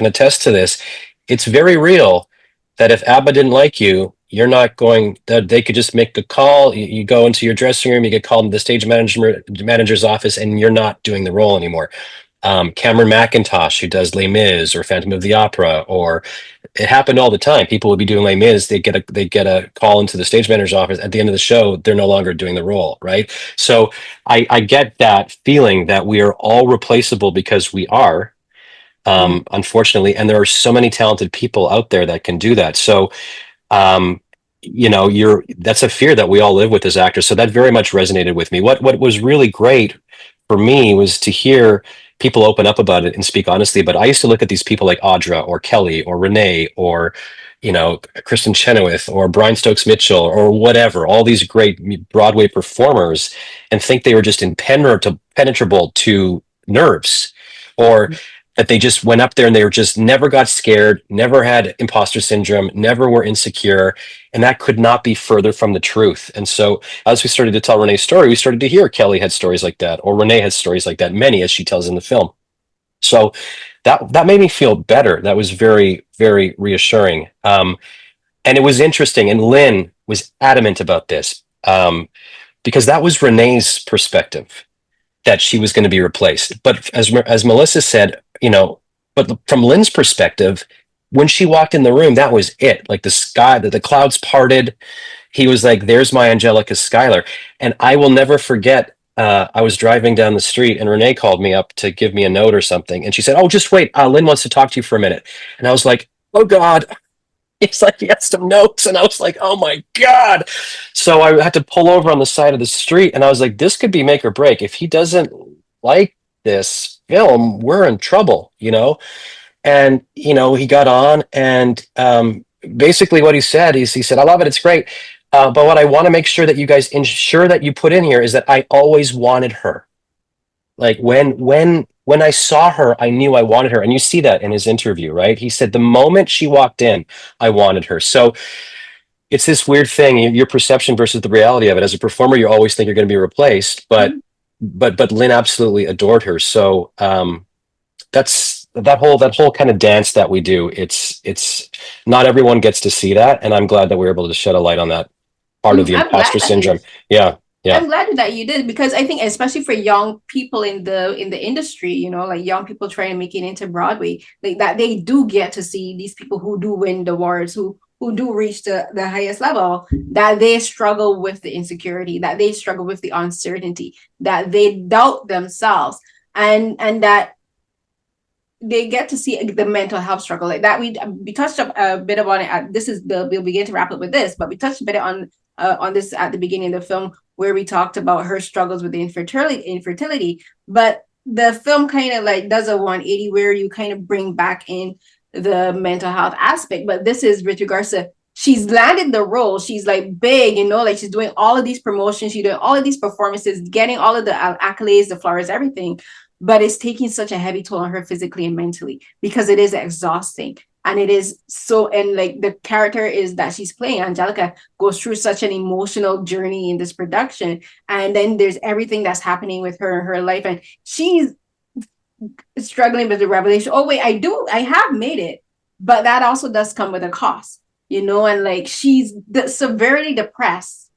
attest to this. It's very real that if ABBA didn't like you, you're not going. They could just make a call. You go into your dressing room, you get called into the stage manager's office, and you're not doing the role anymore. Cameron McIntosh, who does Les Mis or Phantom of the Opera, or it happened all the time. People would be doing Les Mis, they get a call into the stage manager's office. At the end of the show, they're no longer doing the role, right? So I get that feeling that we are all replaceable, because we are, unfortunately, and there are so many talented people out there that can do that. So, that's a fear that we all live with as actors. So that very much resonated with me. What was really great for me was to hear people open up about it and speak honestly. But I used to look at these people like Audra or Kelly or Renee or, Kristen Chenoweth or Brian Stokes Mitchell or whatever, all these great Broadway performers, and think they were just impenetrable to nerves, or that they just went up there and they were just never got scared, never had imposter syndrome, never were insecure. And that could not be further from the truth. And so as we started to tell Renee's story, we started to hear Kelly had stories like that, or Renee had stories like that, many, as she tells in the film. So that made me feel better. That was very, very reassuring. And it was interesting. And Lynn was adamant about this, because that was Renee's perspective, that she was going to be replaced. But as Melissa said, but from Lynn's perspective, when she walked in the room, that was it. Like the sky, the clouds parted. He was like, "There's my Angelica Schuyler." And I will never forget. I was driving down the street and Renee called me up to give me a note or something. And she said, "Oh, just wait. Lynn wants to talk to you for a minute." And I was like, "Oh God." It's like he had some notes, and I was like, "Oh my God." So I had to pull over on the side of the street, and I was like, this could be make or break. If he doesn't like this film, we're in trouble, And, he got on, and basically what he said is, he said, "I love it. It's great. But what I want to make sure that you guys ensure that you put in here is that I always wanted her. Like when I saw her, I knew I wanted her." And you see that in his interview, right? He said, the moment she walked in, I wanted her. So it's this weird thing, your perception versus the reality of it. As a performer, you always think you're going to be replaced, but Lynn absolutely adored her. So that's that whole kind of dance that we do. It's not everyone gets to see that, and I'm glad that we were able to shed a light on that part of the imposter syndrome. Yeah. I'm glad that you did, because I think especially for young people in the industry, like young people trying to make it into Broadway, like that they do get to see these people who do win the awards, who do reach the highest level, that they struggle with the insecurity, that they struggle with the uncertainty, that they doubt themselves, and that they get to see the mental health struggle like that. We touched up a bit about it. We'll begin to wrap up with this, but we touched a bit on this at the beginning of the film, where we talked about her struggles with the infertility. But the film kind of like does a 180 where you kind of bring back in the mental health aspect. But this is with regards to, she's landed the role. She's like big, like she's doing all of these promotions, she's doing all of these performances, getting all of the accolades, the flowers, everything. But it's taking such a heavy toll on her physically and mentally, because it is exhausting. And it is so, and like the character is that she's playing, Angelica, goes through such an emotional journey in this production. And then there's everything that's happening with her in her life. And she's struggling with the revelation. Oh, wait, I have made it. But that also does come with a cost, and like she's severely depressed,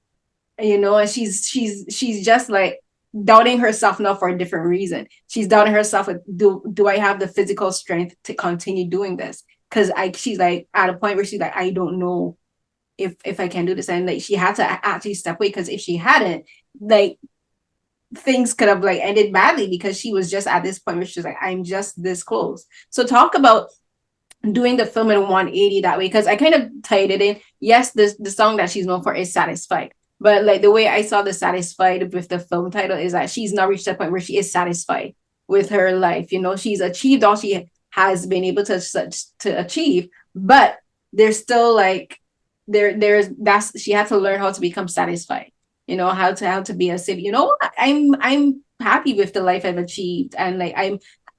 and she's just like doubting herself now for a different reason. She's doubting herself with, do I have the physical strength to continue doing this? Because she's like at a point where she's like, I don't know if I can do this. And like she had to actually step away, because if she hadn't, like things could have like ended badly, because she was just at this point where she's like, I'm just this close. So talk about doing the film in 180 that way, because I kind of tied it in. Yes, the song that she's known for is Satisfied. But like the way I saw the Satisfied with the film title is that she's now reached a point where she is satisfied with her life. She's achieved all she has been able to achieve, but there's still like she had to learn how to become satisfied, how to be a city. I'm happy with the life I've achieved, and like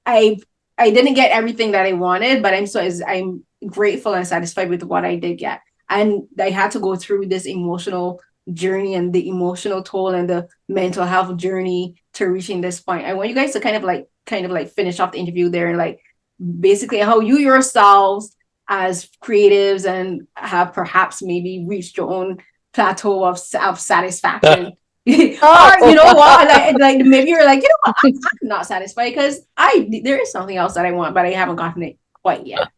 I didn't get everything that I wanted, but I'm grateful and satisfied with what I did get. And I had to go through this emotional journey and the emotional toll and the mental health journey to reaching this point. I want you guys to kind of like finish off the interview there, and like basically how you yourselves as creatives and have perhaps maybe reached your own plateau of satisfaction. Or what, like maybe you're like, I'm not satisfied because there is something else that I want, but I haven't gotten it quite yet.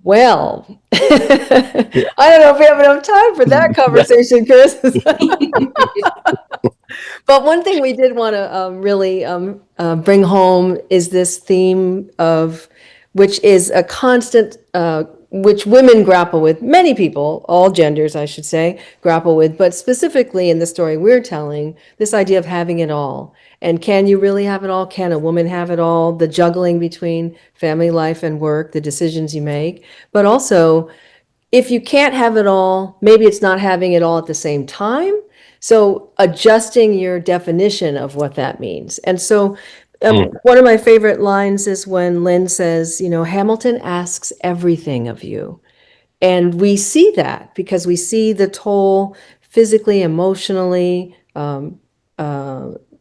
Well, I don't know if we have enough time for that conversation, Chris. But one thing we did want to really bring home is this theme of, which is a constant, which women grapple with, many people, all genders, I should say, grapple with, but specifically in the story we're telling, this idea of having it all. And can you really have it all? Can a woman have it all? The juggling between family life and work, the decisions you make. But also, if you can't have it all, maybe it's not having it all at the same time. So adjusting your definition of what that means. And so one of my favorite lines is when Lynn says, Hamilton asks everything of you. And we see that because we see the toll physically, emotionally,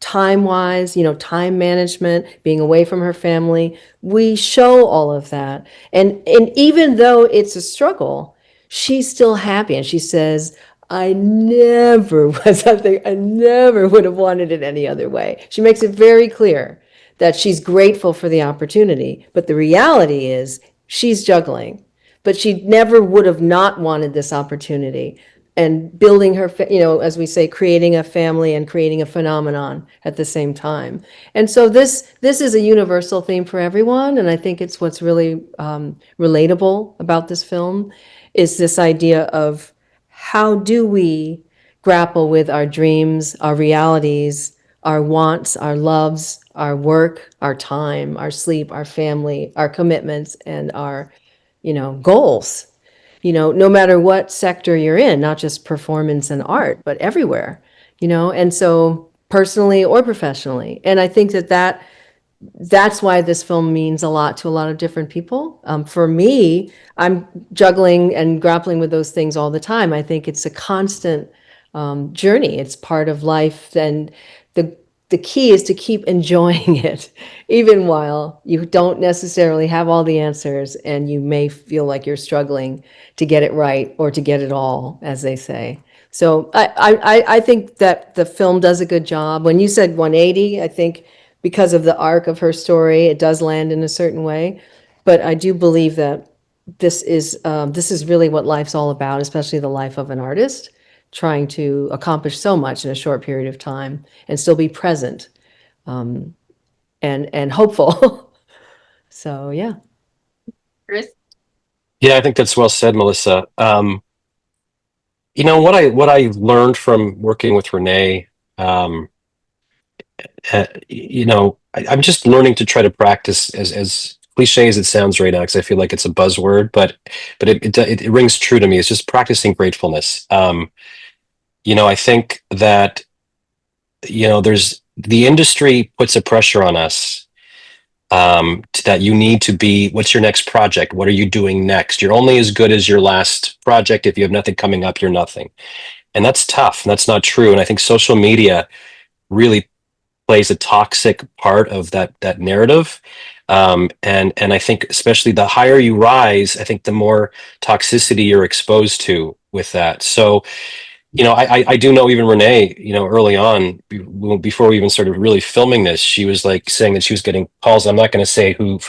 time-wise, time management, being away from her family. We show all of that. And even though it's a struggle, she's still happy. And she says, I never would have wanted it any other way. She makes it very clear that she's grateful for the opportunity. But the reality is she's juggling. But she never would have not wanted this opportunity. And building her, as we say, creating a family and creating a phenomenon at the same time. And so this is a universal theme for everyone. And I think it's what's really relatable about this film is this idea of how do we grapple with our dreams, our realities, our wants, our loves, our work, our time, our sleep, our family, our commitments, and our, goals. No matter what sector you're in, not just performance and art, but everywhere, and so personally or professionally. And I think that's why this film means a lot to a lot of different people. For me, I'm juggling and grappling with those things all the time. I think it's a constant journey. It's part of life. And the key is to keep enjoying it, even while you don't necessarily have all the answers and you may feel like you're struggling to get it right or to get it all, as they say. So I think that the film does a good job. When you said 180, I think because of the arc of her story, it does land in a certain way. But I do believe that this is really what life's all about, especially the life of an artist, trying to accomplish so much in a short period of time and still be present and hopeful. So, yeah. Chris? Yeah, I think that's well said, Melissa. What I learned from working with Renée, I'm just learning to try to practice as cliche as it sounds right now, because I feel like it's a buzzword, but it rings true to me. It's just practicing gratefulness. I think that, there's the industry puts a pressure on us that you need to be, what's your next project? What are you doing next? You're only as good as your last project. If you have nothing coming up, you're nothing. And that's tough. And that's not true. And I think social media really plays a toxic part of that narrative. And I think especially the higher you rise, I think the more toxicity you're exposed to with that. So, I do know even Renée, early on, before we even started really filming this, she was like saying that she was getting calls. I'm not going to say who,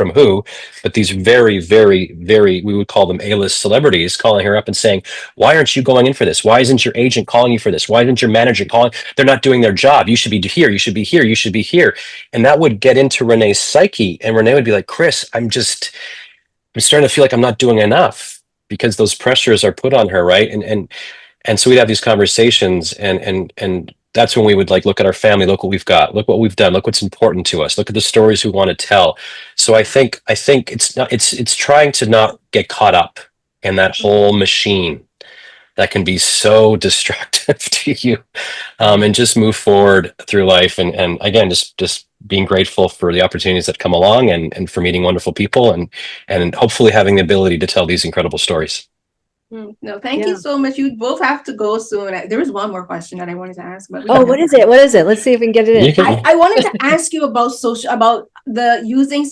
but these very, very, very, we would call them A-list celebrities calling her up and saying, why aren't you going in for this? Why isn't your agent calling you for this? Why isn't your manager calling? They're not doing their job. You should be here. You should be here. You should be here. And that would get into Renée's psyche. And Renée would be like, Chris, I'm starting to feel like I'm not doing enough because those pressures are put on her. Right. And so we'd have these conversations, and that's when we would look at our family, look what we've got, look what we've done, look what's important to us, look at the stories we want to tell. So I think it's trying to not get caught up in that whole machine that can be so destructive to you, and just move forward through life. And again, just being grateful for the opportunities that come along and for meeting wonderful people and hopefully having the ability to tell these incredible stories. No, thank you so much. You both have to go soon. There was one more question that I wanted to ask. But what is it? What is it? Let's see if we can get it in. I wanted to ask you about the using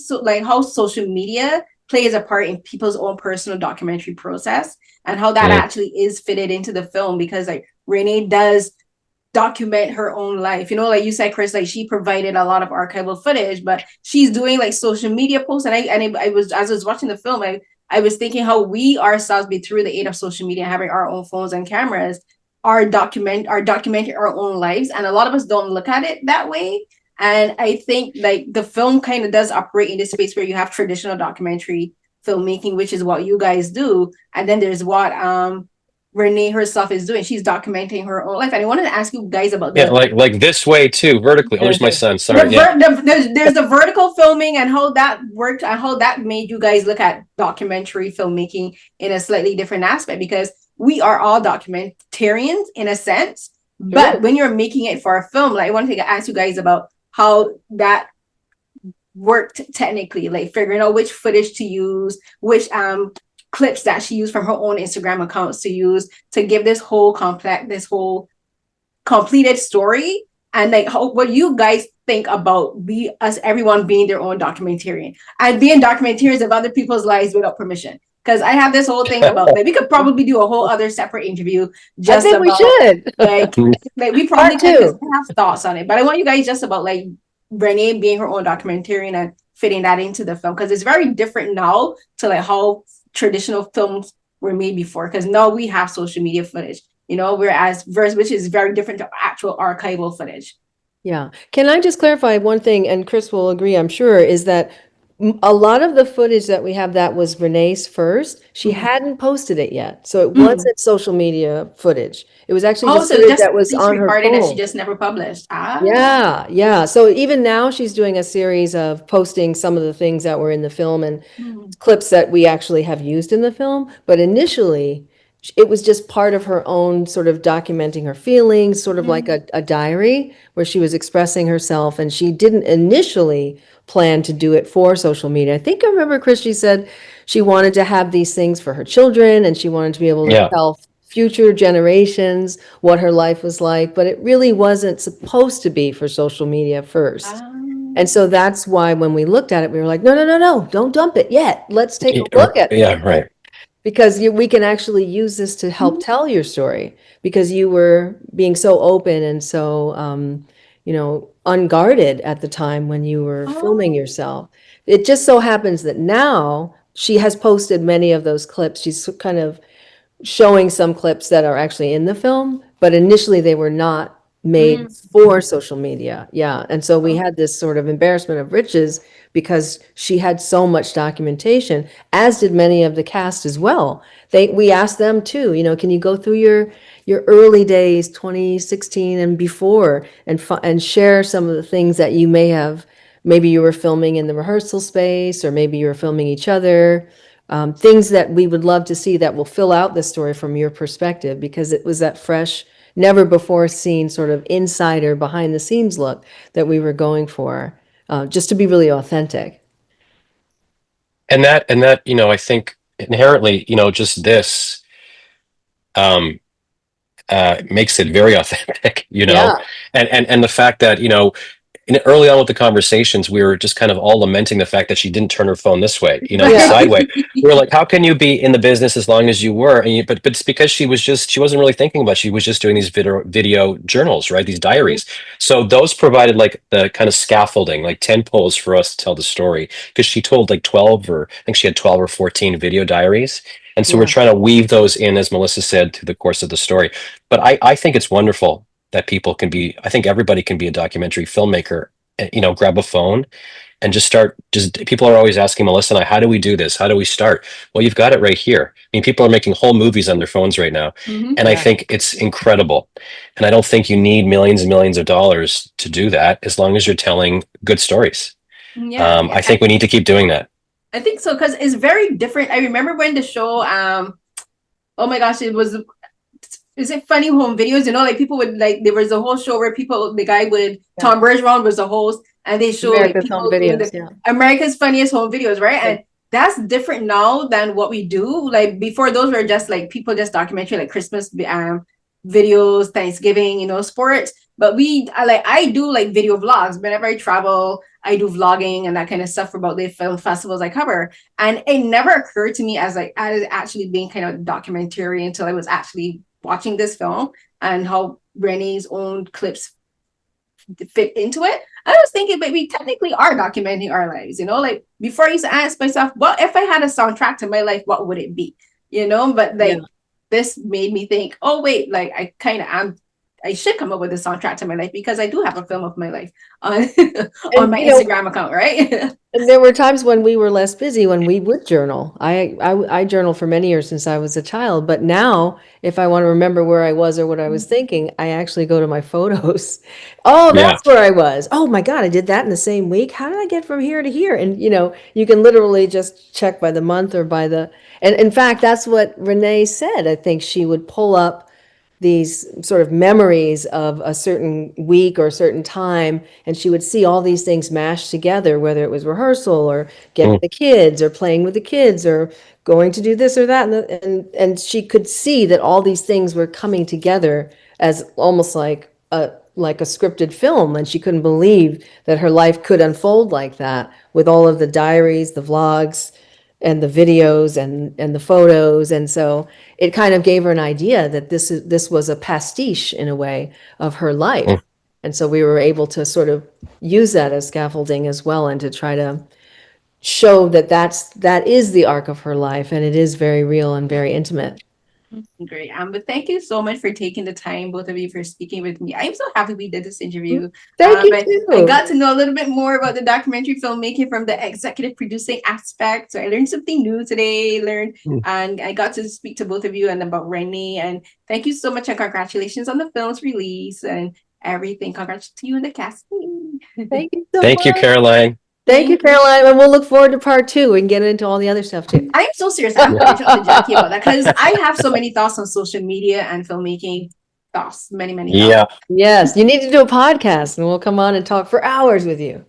how social media plays a part in people's own personal documentary process and how that actually is fitted into the film, because Renée does document her own life. Like you said, Chris, she provided a lot of archival footage, but she's doing social media posts. And I was watching the film, I was thinking how we ourselves, through the aid of social media, having our own phones and cameras, are documenting our own lives. And a lot of us don't look at it that way. And I think the film kind of does operate in this space where you have traditional documentary filmmaking, which is what you guys do. And then there's what Renée herself is doing. She's documenting her own life. And I wanted to ask you guys about that. Yeah, like this way too, vertically. Oh, there's my son. Sorry. There's the vertical filming and how that worked and how that made you guys look at documentary filmmaking in a slightly different aspect, because we are all documentarians in a sense. But when you're making it for a film, I wanted to ask you guys about how that worked technically, figuring out which footage to use, which clips that she used from her own Instagram accounts to use to give this whole completed story, and like what you guys think about everyone being their own documentarian and being documentarians of other people's lives without permission. Because I have this whole thing about like we could probably do a whole other separate interview just about we should. like we probably could just have thoughts on it. But I want you guys just about like Renée being her own documentarian and fitting that into the film, because it's very different now to like how traditional films were made before. Because now we have social media footage, you know, which is very different to actual archival footage. Yeah. Can I just clarify one thing, and Chris will agree, I'm sure, is that a lot of the footage that we have that was Renée's first, she hadn't posted it yet. So it wasn't social media footage. It was actually just footage that was on her phone. That she just never published. Yeah, yeah. So even now she's doing a series of posting some of the things that were in the film and clips that we actually have used in the film. But initially, it was just part of her own sort of documenting her feelings, sort of like a diary where she was expressing herself, and she didn't initially plan to do it for social media. I think I remember Chris, she said she wanted to have these things for her children, and she wanted to be able to tell future generations what her life was like, but it really wasn't supposed to be for social media first. And so that's why when we looked at it, we were like, no, don't dump it yet. Let's take a look at it. Yeah, right. Because we can actually use this to help tell your story, because you were being so open and so, unguarded at the time when you were filming yourself. It just so happens that now she has posted many of those clips. She's kind of showing some clips that are actually in the film, but initially they were not made for social media. Yeah. And so we had this sort of embarrassment of riches because she had so much documentation, as did many of the cast as well. We asked them too, can you go through your early days, 2016 and before, and share some of the things that you maybe you were filming in the rehearsal space, or maybe you were filming each other, things that we would love to see that will fill out the story from your perspective, because it was that fresh, never before seen sort of insider behind the scenes look that we were going for, just to be really authentic. And that, I think inherently, just this makes it very authentic, and the fact that, early on with the conversations, we were just kind of all lamenting the fact that she didn't turn her phone this way, sideways. We were like, how can you be in the business as long as you were? But it's because she wasn't really thinking about it. She was just doing these video journals, right? These diaries. So those provided like the kind of scaffolding, like 10 poles for us to tell the story, because she told like 12 or 14 video diaries. And so we're trying to weave those in, as Melissa said, through the course of the story. But I think it's wonderful that I think everybody can be a documentary filmmaker, grab a phone and people are always asking Melissa and I, how do we do this? How do we start? Well, you've got it right here. I mean, people are making whole movies on their phones right now. And I think it's incredible. And I don't think you need millions and millions of dollars to do that, as long as you're telling good stories. I think we need to keep doing that. I think so, because it's very different. I remember when the show, oh my gosh, is it Funny Home Videos? Like people would there was a whole show where Tom Bergeron was the host, and they showed America's Home Videos, America's Funniest Home Videos, right? And that's different now than what we do. Like before, those were just like people just documentary, like Christmas videos, Thanksgiving, sports. But I do like video vlogs. Whenever I travel, I do vlogging and that kind of stuff about the film festivals I cover. And it never occurred to me as actually being kind of documentary until I was actually watching this film and how Renée's own clips fit into it. I was thinking, but we technically are documenting our lives, like before I used to ask myself, well, if I had a soundtrack to my life, what would it be? But this made me think, oh wait, I should come up with a soundtrack to my life, because I do have a film of my life on my Instagram account, right? And there were times when we were less busy, when we would journal. I journaled for many years since I was a child, but now if I want to remember where I was or what I was thinking, I actually go to my photos. Oh, that's where I was. Oh my God, I did that in the same week. How did I get from here to here? And you can literally just check by the month or and in fact, that's what Renée said. I think she would pull up these sort of memories of a certain week or a certain time, and she would see all these things mashed together, whether it was rehearsal or getting the kids or playing with the kids or going to do this or that, and she could see that all these things were coming together as almost like like a scripted film, and she couldn't believe that her life could unfold like that with all of the diaries, the vlogs, and the videos and the photos. And so it kind of gave her an idea that this was a pastiche in a way of her life. And so we were able to sort of use that as scaffolding as well, and to try to show that that is the arc of her life, and it is very real and very intimate. Great. But thank you so much for taking the time, both of you, for speaking with me. I'm so happy we did this interview. Thank you too. I got to know a little bit more about the documentary filmmaking from the executive producing aspect. So I learned something new today, and I got to speak to both of you and about Renée. And thank you so much, and congratulations on the film's release and everything. Congrats to you and the casting. Thank you so Thank much. you, Caroline. Thank you, Caroline. And we'll look forward to part 2 and get into all the other stuff too. I'm so serious. I'm going to talk to Jackie about that, because I have so many thoughts on social media and filmmaking. Thoughts, many thoughts. Yeah. Yes, you need to do a podcast, and we'll come on and talk for hours with you.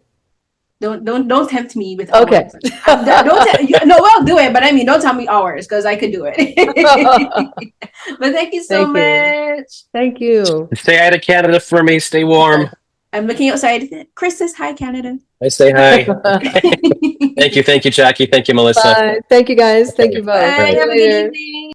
Don't tempt me with Okay. hours. We'll do it, but I mean, don't tell me hours, because I could do it. But thank you so much. Thank you. Stay out of Canada for me. Stay warm. I'm looking outside. Chris says hi, Canada. I say hi. Thank you, Jackie. Thank you, Melissa. Bye. Thank you, guys. Thank you both. Bye. See you Have a later. good evening.